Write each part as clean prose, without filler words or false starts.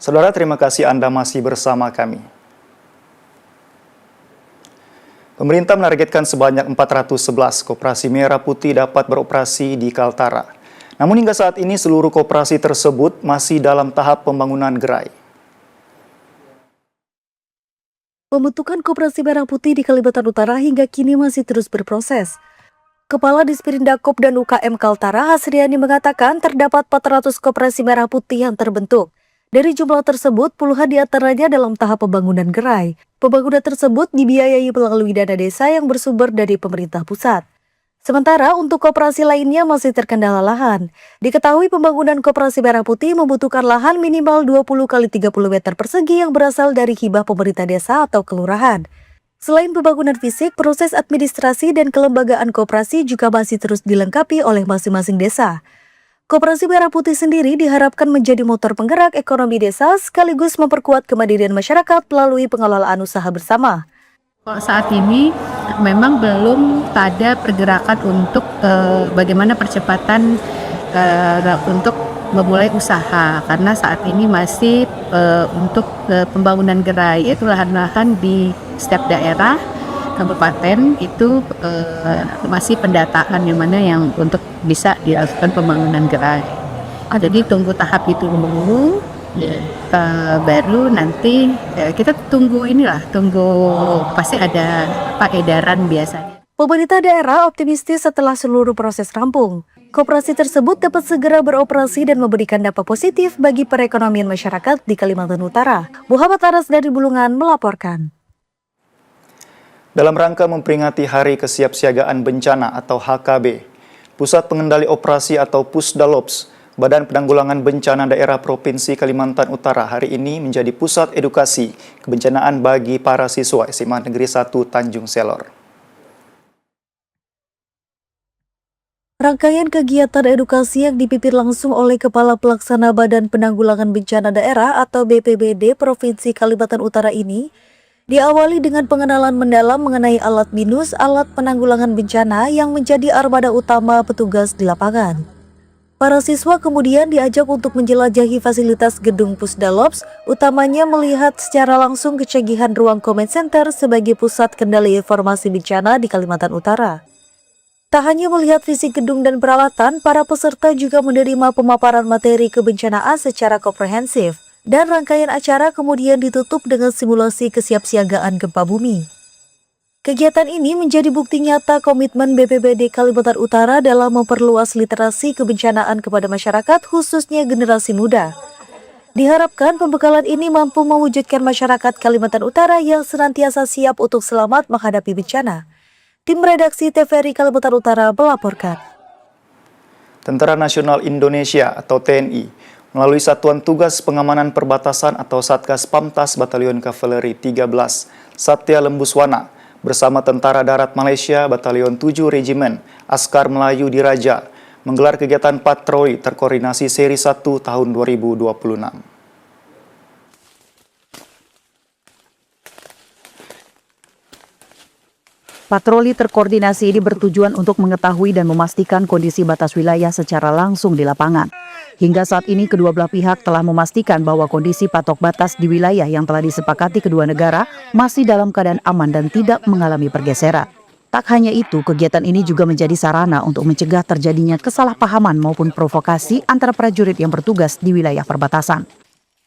Saudara, terima kasih Anda masih bersama kami. Pemerintah menargetkan sebanyak 411 koperasi merah putih dapat beroperasi di Kaltara. Namun hingga saat ini seluruh koperasi tersebut masih dalam tahap pembangunan gerai. Pembentukan Koperasi Merah Putih di Kalimantan Utara hingga kini masih terus berproses. Kepala Disperindakob dan UKM Kaltara, Hasriani, mengatakan terdapat 400 koperasi merah putih yang terbentuk. Dari jumlah tersebut, puluhan diantaranya dalam tahap pembangunan gerai. Pembangunan tersebut dibiayai melalui dana desa yang bersumber dari pemerintah pusat. Sementara untuk koperasi lainnya masih terkendala lahan. Diketahui pembangunan Koperasi Merah Putih membutuhkan lahan minimal 20 x 30 meter persegi yang berasal dari hibah pemerintah desa atau kelurahan. Selain pembangunan fisik, proses administrasi dan kelembagaan koperasi juga masih terus dilengkapi oleh masing-masing desa. Koperasi Merah Putih sendiri diharapkan menjadi motor penggerak ekonomi desa sekaligus memperkuat kemandirian masyarakat melalui pengelolaan usaha bersama. Saat ini memang belum ada pergerakan untuk bagaimana percepatan untuk memulai usaha, karena saat ini masih untuk pembangunan gerai, yaitu lahan-lahan di setiap daerah kabupaten itu masih pendataan yang mana yang untuk bisa dilakukan pembangunan gerai. Jadi tunggu tahap itu dulu. Baru nanti kita tunggu pasti ada edaran biasanya. Pemerintah daerah optimistis setelah seluruh proses rampung. Koperasi tersebut dapat segera beroperasi dan memberikan dampak positif bagi perekonomian masyarakat di Kalimantan Utara. Muhammad Aras dari Bulungan melaporkan. Dalam rangka memperingati Hari Kesiapsiagaan Bencana atau HKB, Pusat Pengendali Operasi atau Pusdalops, Badan Penanggulangan Bencana Daerah Provinsi Kalimantan Utara hari ini menjadi pusat edukasi kebencanaan bagi para siswa SMA Negeri 1 Tanjung Selor. Rangkaian kegiatan edukasi yang dipimpin langsung oleh Kepala Pelaksana Badan Penanggulangan Bencana Daerah atau BPBD Provinsi Kalimantan Utara ini diawali dengan pengenalan mendalam mengenai alat BINUS, alat penanggulangan bencana yang menjadi armada utama petugas di lapangan. Para siswa kemudian diajak untuk menjelajahi fasilitas gedung Pusdalops, utamanya melihat secara langsung kecanggihan ruang Comment Center sebagai pusat kendali informasi bencana di Kalimantan Utara. Tak hanya melihat fisik gedung dan peralatan, para peserta juga menerima pemaparan materi kebencanaan secara komprehensif, dan rangkaian acara kemudian ditutup dengan simulasi kesiapsiagaan gempa bumi. Kegiatan ini menjadi bukti nyata komitmen BPBD Kalimantan Utara dalam memperluas literasi kebencanaan kepada masyarakat, khususnya generasi muda. Diharapkan pembekalan ini mampu mewujudkan masyarakat Kalimantan Utara yang senantiasa siap untuk selamat menghadapi bencana. Tim redaksi TVRI Kalimantan Utara melaporkan. Tentara Nasional Indonesia atau TNI melalui Satuan Tugas Pengamanan Perbatasan atau Satgas Pamtas Batalion Kavaleri 13 Satya Lembuswana bersama Tentara Darat Malaysia Batalion 7 Regimen Askar Melayu Diraja menggelar kegiatan patroli terkoordinasi seri 1 tahun 2026. Patroli terkoordinasi ini bertujuan untuk mengetahui dan memastikan kondisi batas wilayah secara langsung di lapangan. Hingga saat ini kedua belah pihak telah memastikan bahwa kondisi patok batas di wilayah yang telah disepakati kedua negara masih dalam keadaan aman dan tidak mengalami pergeseran. Tak hanya itu, kegiatan ini juga menjadi sarana untuk mencegah terjadinya kesalahpahaman maupun provokasi antara prajurit yang bertugas di wilayah perbatasan.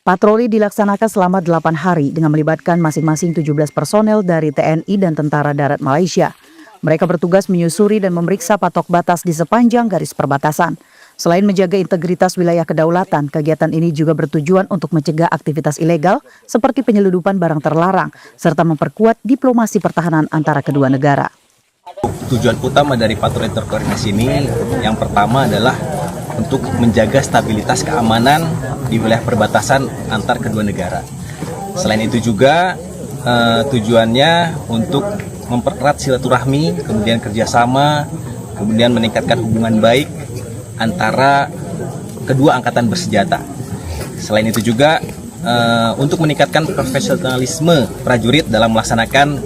Patroli dilaksanakan selama 8 hari dengan melibatkan masing-masing 17 personel dari TNI dan Tentara Darat Malaysia. Mereka bertugas menyusuri dan memeriksa patok batas di sepanjang garis perbatasan. Selain menjaga integritas wilayah kedaulatan, kegiatan ini juga bertujuan untuk mencegah aktivitas ilegal seperti penyeludupan barang terlarang, serta memperkuat diplomasi pertahanan antara kedua negara. Tujuan utama dari patroli terkoordinasi ini yang pertama adalah untuk menjaga stabilitas keamanan di wilayah perbatasan antar kedua negara. Selain itu juga tujuannya untuk mempererat silaturahmi, kemudian kerjasama, kemudian meningkatkan hubungan baik antara kedua angkatan bersenjata. Selain itu juga untuk meningkatkan profesionalisme prajurit dalam melaksanakan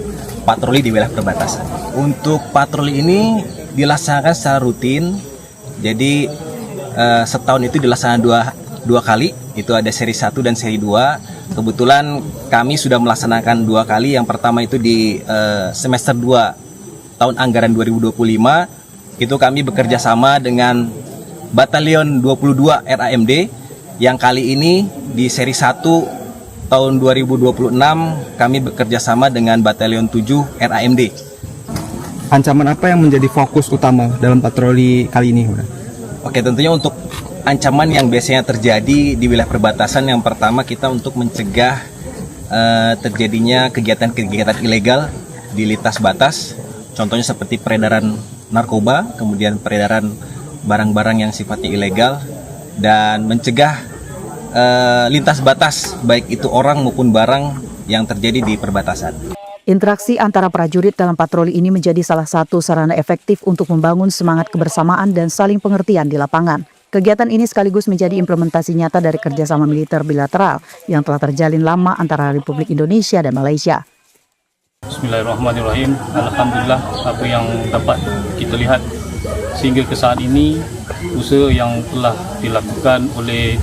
patroli di wilayah perbatasan. Untuk patroli ini dilaksanakan secara rutin, jadi setahun itu dilaksanakan dua kali, Itu ada seri 1 dan seri 2. Kebetulan kami sudah melaksanakan 2 kali. Yang pertama itu di semester 2 tahun anggaran 2025. Itu kami bekerja sama dengan Batalion 22 RAMD. Yang kali ini di seri 1 tahun 2026 kami bekerja sama dengan Batalion 7 RAMD. Ancaman apa yang menjadi fokus utama dalam patroli kali ini? Oke, tentunya untuk ancaman yang biasanya terjadi di wilayah perbatasan, yang pertama kita untuk mencegah terjadinya kegiatan-kegiatan ilegal di lintas batas. Contohnya seperti peredaran narkoba, kemudian peredaran barang-barang yang sifatnya ilegal, dan mencegah lintas batas, baik itu orang maupun barang yang terjadi di perbatasan. Interaksi antara prajurit dalam patroli ini menjadi salah satu sarana efektif untuk membangun semangat kebersamaan dan saling pengertian di lapangan. Kegiatan ini sekaligus menjadi implementasi nyata dari kerjasama militer bilateral yang telah terjalin lama antara Republik Indonesia dan Malaysia. Bismillahirrahmanirrahim. Alhamdulillah, apa yang dapat kita lihat sehingga ke saat ini, usaha yang telah dilakukan oleh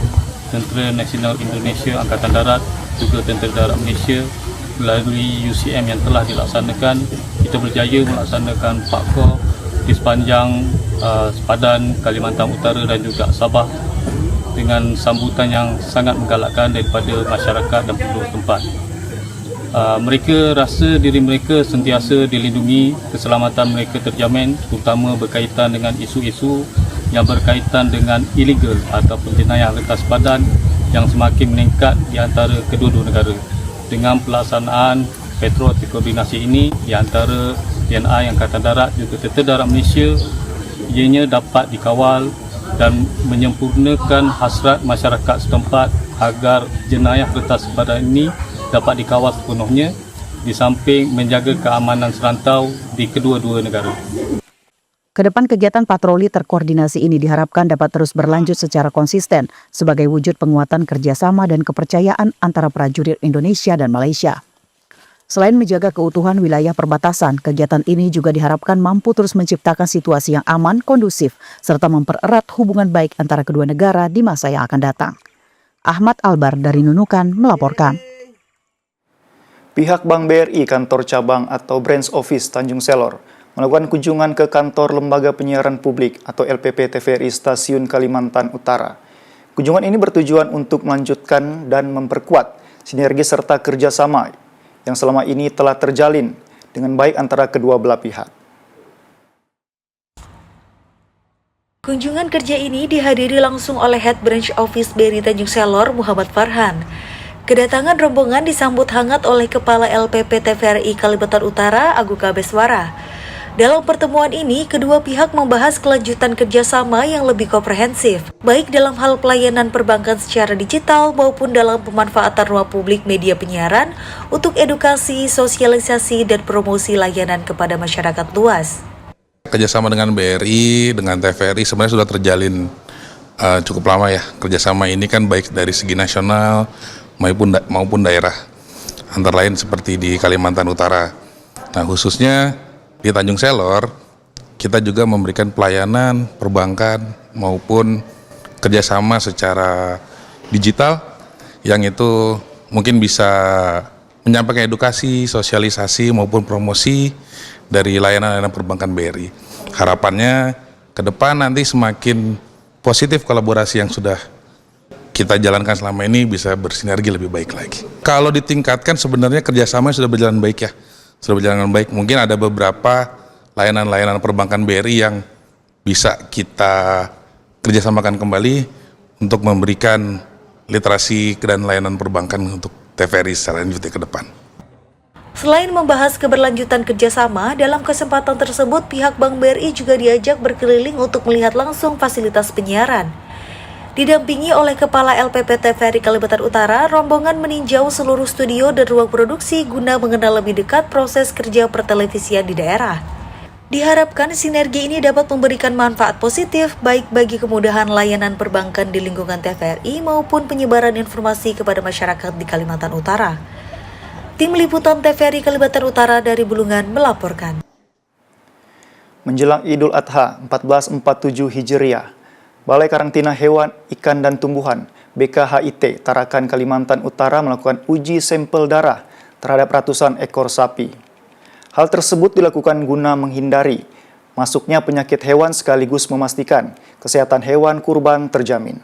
Tentera Nasional Indonesia Angkatan Darat, juga Tentera Darat Malaysia melalui UCM yang telah dilaksanakan, kita berjaya melaksanakan PAKKOR di sepanjang sepadan Kalimantan Utara dan juga Sabah dengan sambutan yang sangat menggalakkan daripada masyarakat dan penduduk tempat. Mereka rasa diri mereka sentiasa dilindungi, keselamatan mereka terjamin, terutama berkaitan dengan isu-isu yang berkaitan dengan ilegal ataupun jenayah retas badan yang semakin meningkat di antara kedua-dua negara. Dengan pelaksanaan patroli koordinasi ini di antara TNI Angkatan Darat juga Tentera Darat Malaysia, ianya dapat dikawal dan menyempurnakan hasrat masyarakat setempat agar jenayah retas badan ini dapat dikawal sepenuhnya, di samping menjaga keamanan serantau di kedua-dua negara. Kedepan kegiatan patroli terkoordinasi ini diharapkan dapat terus berlanjut secara konsisten sebagai wujud penguatan kerjasama dan kepercayaan antara prajurit Indonesia dan Malaysia. Selain menjaga keutuhan wilayah perbatasan, kegiatan ini juga diharapkan mampu terus menciptakan situasi yang aman, kondusif, serta mempererat hubungan baik antara kedua negara di masa yang akan datang. Ahmad Albar dari Nunukan melaporkan. Pihak Bank BRI Kantor Cabang atau Branch Office Tanjung Selor melakukan kunjungan ke kantor Lembaga Penyiaran Publik atau LPP TVRI Stasiun Kalimantan Utara. Kunjungan ini bertujuan untuk melanjutkan dan memperkuat sinergi serta kerjasama yang selama ini telah terjalin dengan baik antara kedua belah pihak. Kunjungan kerja ini dihadiri langsung oleh Head Branch Office BRI Tanjung Selor, Muhammad Farhan. Kedatangan rombongan disambut hangat oleh Kepala LPP TVRI Kalimantan Utara, Agung Kabeswara. Dalam pertemuan ini, kedua pihak membahas kelanjutan kerjasama yang lebih komprehensif, baik dalam hal pelayanan perbankan secara digital maupun dalam pemanfaatan ruang publik media penyiaran untuk edukasi, sosialisasi, dan promosi layanan kepada masyarakat luas. Kerjasama dengan BRI, dengan TVRI sebenarnya sudah terjalin cukup lama ya. Kerjasama ini kan baik dari segi nasional maupun daerah, antara lain seperti di Kalimantan Utara. Nah, khususnya di Tanjung Selor, kita juga memberikan pelayanan perbankan maupun kerjasama secara digital yang itu mungkin bisa menyampaikan edukasi, sosialisasi maupun promosi dari layanan-layanan perbankan BRI. Harapannya ke depan nanti semakin positif kolaborasi yang sudah kita jalankan selama ini bisa bersinergi lebih baik lagi. Kalau ditingkatkan sebenarnya kerjasama sudah berjalan baik ya. Sudah berjalan baik. Mungkin ada beberapa layanan-layanan perbankan BRI yang bisa kita kerjasamakan kembali untuk memberikan literasi dan layanan perbankan untuk TVRI secara lanjut ke depan. Selain membahas keberlanjutan kerjasama, dalam kesempatan tersebut pihak Bank BRI juga diajak berkeliling untuk melihat langsung fasilitas penyiaran. Didampingi oleh Kepala LPP TVRI Kalimantan Utara, rombongan meninjau seluruh studio dan ruang produksi guna mengenal lebih dekat proses kerja pertelevisian di daerah. Diharapkan sinergi ini dapat memberikan manfaat positif baik bagi kemudahan layanan perbankan di lingkungan TVRI maupun penyebaran informasi kepada masyarakat di Kalimantan Utara. Tim Liputan TVRI Kalimantan Utara dari Bulungan melaporkan. Menjelang Idul Adha 1447 Hijriah, Balai Karantina Hewan, Ikan, dan Tumbuhan BKHIT Tarakan Kalimantan Utara melakukan uji sampel darah terhadap ratusan ekor sapi. Hal tersebut dilakukan guna menghindari masuknya penyakit hewan sekaligus memastikan kesehatan hewan kurban terjamin.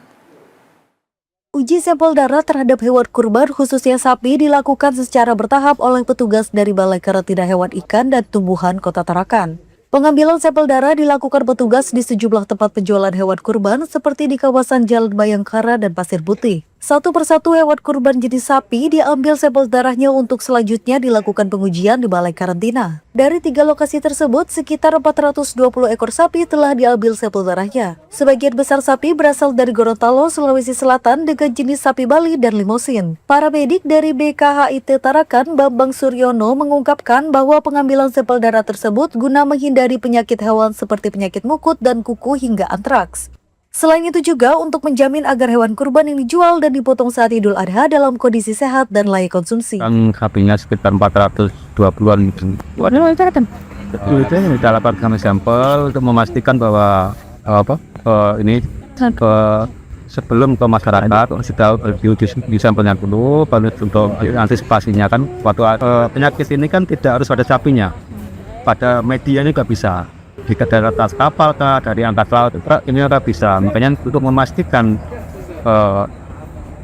Uji sampel darah terhadap hewan kurban khususnya sapi dilakukan secara bertahap oleh petugas dari Balai Karantina Hewan Ikan dan Tumbuhan Kota Tarakan. Pengambilan sampel darah dilakukan petugas di sejumlah tempat penjualan hewan kurban seperti di kawasan Jalan Bayangkara dan Pasir Putih. Satu persatu hewan kurban jenis sapi diambil sampel darahnya untuk selanjutnya dilakukan pengujian di Balai Karantina. Dari 3 lokasi tersebut, sekitar 420 ekor sapi telah diambil sampel darahnya. Sebagian besar sapi berasal dari Gorontalo, Sulawesi Selatan dengan jenis sapi Bali dan Limosin. Para medik dari BKHIT Tarakan, Bambang Suryono, mengungkapkan bahwa pengambilan sampel darah tersebut guna menghindari penyakit hewan seperti penyakit mukut dan kuku hingga antraks. Selain itu juga untuk menjamin agar hewan kurban yang dijual dan dipotong saat Idul Adha dalam kondisi sehat dan layak konsumsi. Kan sapinya sekitar 420-an gitu. Kita lakukan kami sampel untuk memastikan bahwa ini sebelum ke masyarakat sudah di sampelnya dulu untuk antisipasinya kan. Waktu penyakit ini kan tidak harus pada sapinya, pada medianya juga bisa. Jika dari atas kapal dari angkat laut ini juga bisa. Makanya untuk memastikan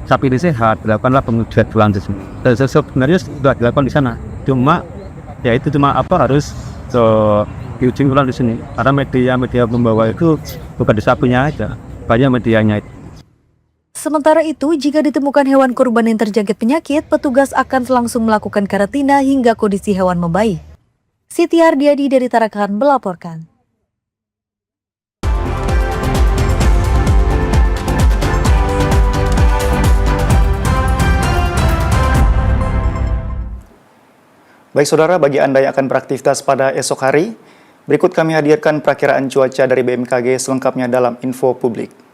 sapi ini sehat dilakukanlah pengujian berlanjut. Sebenarnya sudah dilakukan di sana. Cuma harus diuji ulang di sini. Karena media membawa itu bukan di sapinya aja, banyak medianya itu. Sementara itu, jika ditemukan hewan kurban yang terjangkit penyakit, petugas akan langsung melakukan karantina hingga kondisi hewan membaik. Siti Ardiadi dari Tarakan melaporkan. Baik saudara, bagi Anda yang akan beraktivitas pada esok hari, berikut kami hadirkan perakiraan cuaca dari BMKG selengkapnya dalam info publik.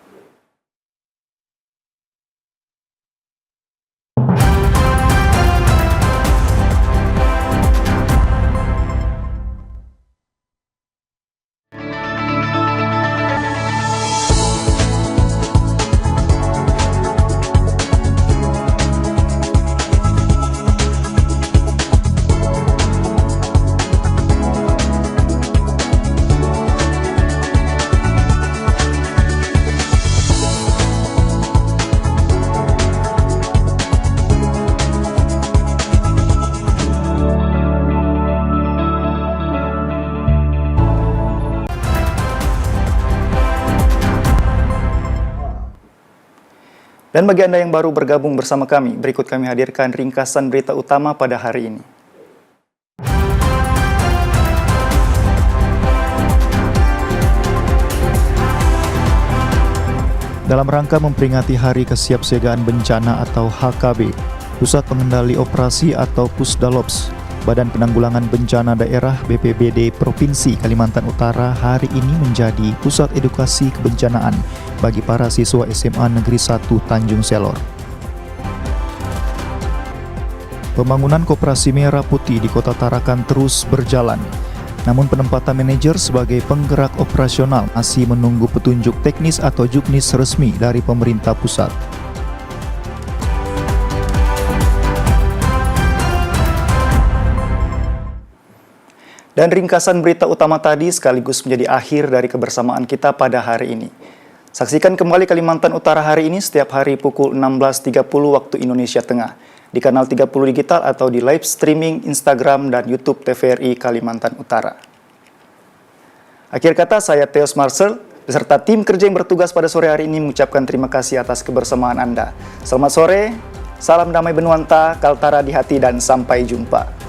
Dan bagi Anda yang baru bergabung bersama kami, berikut kami hadirkan ringkasan berita utama pada hari ini. Dalam rangka memperingati Hari Kesiapsiagaan Bencana atau HKB, Pusat Pengendali Operasi atau Pusdalops, Badan Penanggulangan Bencana Daerah BPBD Provinsi Kalimantan Utara hari ini menjadi pusat edukasi kebencanaan bagi para siswa SMA Negeri 1 Tanjung Selor. Pembangunan Koperasi Merah Putih di Kota Tarakan terus berjalan. Namun penempatan manajer sebagai penggerak operasional masih menunggu petunjuk teknis atau juknis resmi dari pemerintah pusat. Dan ringkasan berita utama tadi sekaligus menjadi akhir dari kebersamaan kita pada hari ini. Saksikan kembali Kalimantan Utara hari ini setiap hari pukul 16.30 waktu Indonesia Tengah di kanal 30 Digital atau di live streaming Instagram dan YouTube TVRI Kalimantan Utara. Akhir kata, saya Theos Marcel beserta tim kerja yang bertugas pada sore hari ini mengucapkan terima kasih atas kebersamaan Anda. Selamat sore, salam damai Benuanta, Kaltara di hati, dan sampai jumpa.